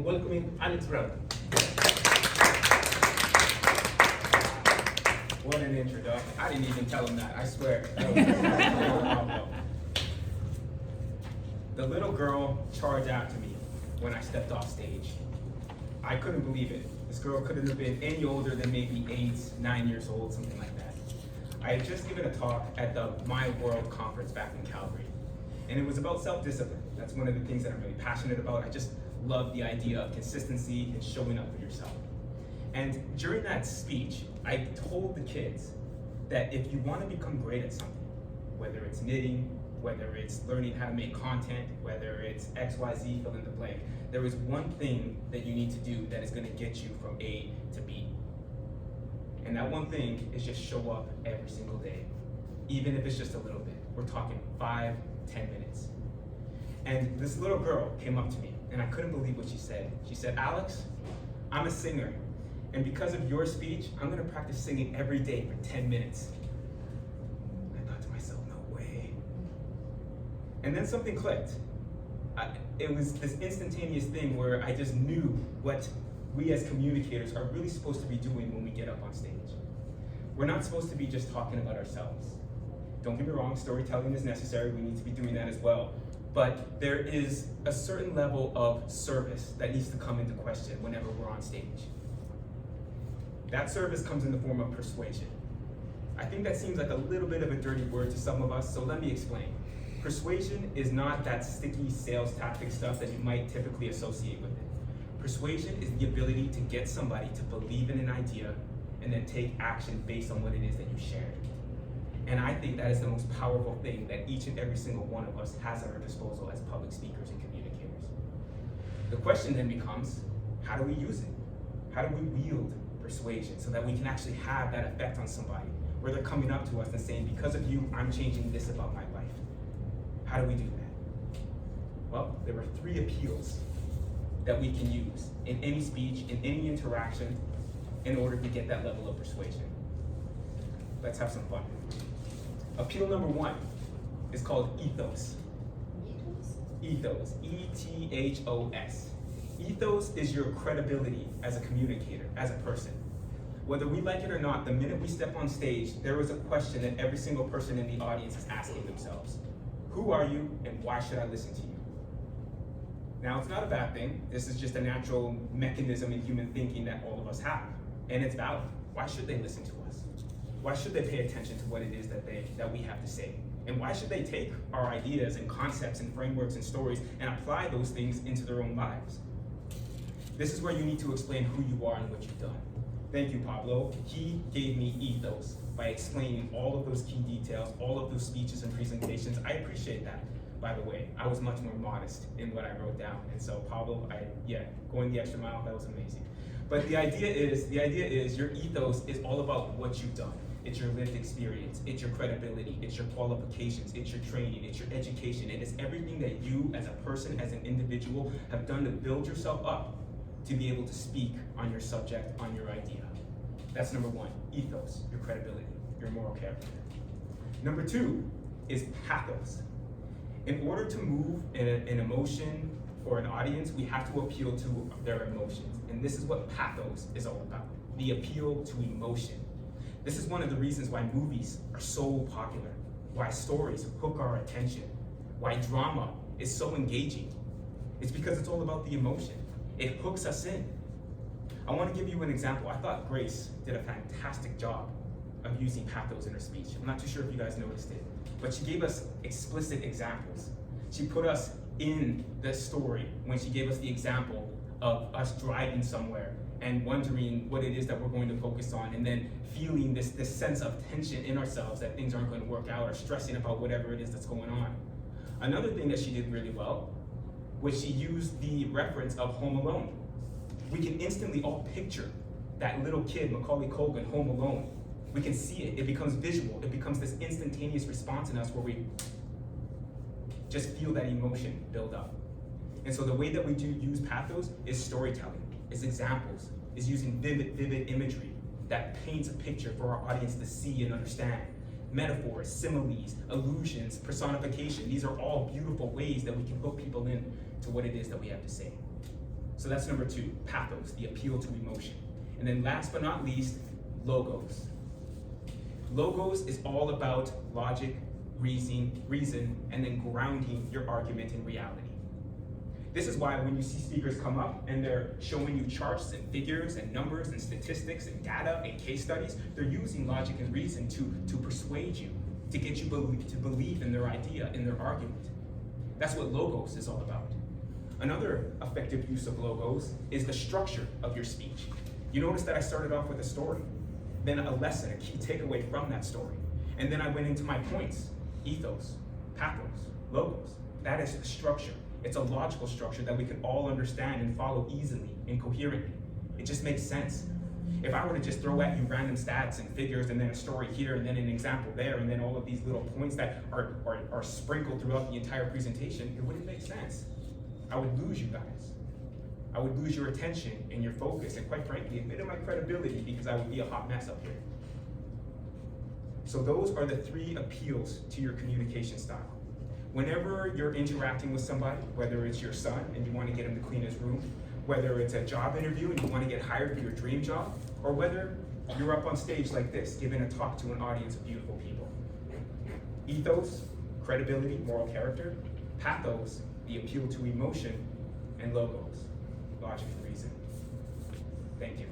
Welcoming Alex Brown. What an introduction. I didn't even tell him that, I swear. That was the little girl charged after me when I stepped off stage. I couldn't believe it. This girl couldn't have been any older than maybe 8, 9 years old, something like that. I had just given a talk at the My World conference back in Calgary. And it was about self-discipline. That's one of the things that I'm really passionate about. I just love the idea of consistency and showing up for yourself. And during that speech, I told the kids that if you want to become great at something, whether it's knitting, whether it's learning how to make content, whether it's XYZ, fill in the blank, there is one thing that you need to do that is going to get you from A to B. And that one thing is just show up every single day, even if it's just a little bit. We're talking 5, 10 minutes. And this little girl came up to me, and I couldn't believe what she said. She said, "Alex, I'm a singer, and because of your speech, I'm gonna practice singing every day for 10 minutes. I thought to myself, no way. And then something clicked. It was this instantaneous thing where I just knew what we as communicators are really supposed to be doing when we get up on stage. We're not supposed to be just talking about ourselves. Don't get me wrong, storytelling is necessary, we need to be doing that as well. But there is a certain level of service that needs to come into question whenever we're on stage. That service comes in the form of persuasion. I think that seems like a little bit of a dirty word to some of us, so let me explain. Persuasion is not that sticky sales tactic stuff that you might typically associate with it. Persuasion is the ability to get somebody to believe in an idea and then take action based on what it is that you shared. And I think that is the most powerful thing that each and every single one of us has at our disposal as public speakers and communicators. The question then becomes, how do we use it? How do we wield persuasion so that we can actually have that effect on somebody where they're coming up to us and saying, because of you, I'm changing this about my life? How do we do that? Well, there are 3 appeals that we can use in any speech, in any interaction, in order to get that level of persuasion. Let's have some fun. Appeal number 1 is called ethos. Ethos, E-T-H-O-S. Ethos is your credibility as a communicator, as a person. Whether we like it or not, the minute we step on stage, there is a question that every single person in the audience is asking themselves. Who are you, and why should I listen to you? Now, it's not a bad thing. This is just a natural mechanism in human thinking that all of us have, and it's valid. Why should they listen to us? Why should they pay attention to what it is that we have to say? And why should they take our ideas and concepts and frameworks and stories and apply those things into their own lives? This is where you need to explain who you are and what you've done. Thank you, Pablo. He gave me ethos by explaining all of those key details, all of those speeches and presentations. I appreciate that, by the way. I was much more modest in what I wrote down. And so Pablo, going the extra mile, that was amazing. But the idea is your ethos is all about what you've done. It's your lived experience, it's your credibility, it's your qualifications, it's your training, it's your education, and it's everything that you as a person, as an individual, have done to build yourself up to be able to speak on your subject, on your idea. That's number 1, ethos, your credibility, your moral character. Number 2 is pathos. In order to move an emotion or an audience, we have to appeal to their emotions. And this is what pathos is all about, the appeal to emotion. This is one of the reasons why movies are so popular, why stories hook our attention, why drama is so engaging. It's because it's all about the emotion. It hooks us in. I want to give you an example. I thought Grace did a fantastic job of using pathos in her speech. I'm not too sure if you guys noticed it, but she gave us explicit examples. She put us in the story when she gave us the example of us driving somewhere and wondering what it is that we're going to focus on, and then feeling this sense of tension in ourselves that things aren't going to work out, or stressing about whatever it is that's going on. Another thing that she did really well was she used the reference of Home Alone. We can instantly all picture that little kid, Macaulay Culkin, home alone. We can see it, it becomes visual, it becomes this instantaneous response in us where we just feel that emotion build up. And so the way that we do use pathos is storytelling, is examples, is using vivid imagery that paints a picture for our audience to see and understand. Metaphors, similes, allusions, personification, these are all beautiful ways that we can hook people in to what it is that we have to say. So that's number 2, pathos, the appeal to emotion. And then last but not least, logos. Logos is all about logic, reason, and then grounding your argument in reality. This is why when you see speakers come up and they're showing you charts and figures and numbers and statistics and data and case studies, they're using logic and reason to persuade you, to get you to believe in their idea, in their argument. That's what logos is all about. Another effective use of logos is the structure of your speech. You notice that I started off with a story, then a lesson, a key takeaway from that story. And then I went into my points, ethos, pathos, logos. That is the structure. It's a logical structure that we can all understand and follow easily and coherently. It just makes sense. If I were to just throw at you random stats and figures and then a story here and then an example there and then all of these little points that are sprinkled throughout the entire presentation, it wouldn't make sense. I would lose you guys. I would lose your attention and your focus and quite frankly, a bit of my credibility because I would be a hot mess up here. So those are the 3 appeals to your communication style. Whenever you're interacting with somebody, whether it's your son and you want to get him to clean his room, whether it's a job interview and you want to get hired for your dream job, or whether you're up on stage like this, giving a talk to an audience of beautiful people. Ethos, credibility, moral character. Pathos, the appeal to emotion. And logos, logic and reason. Thank you.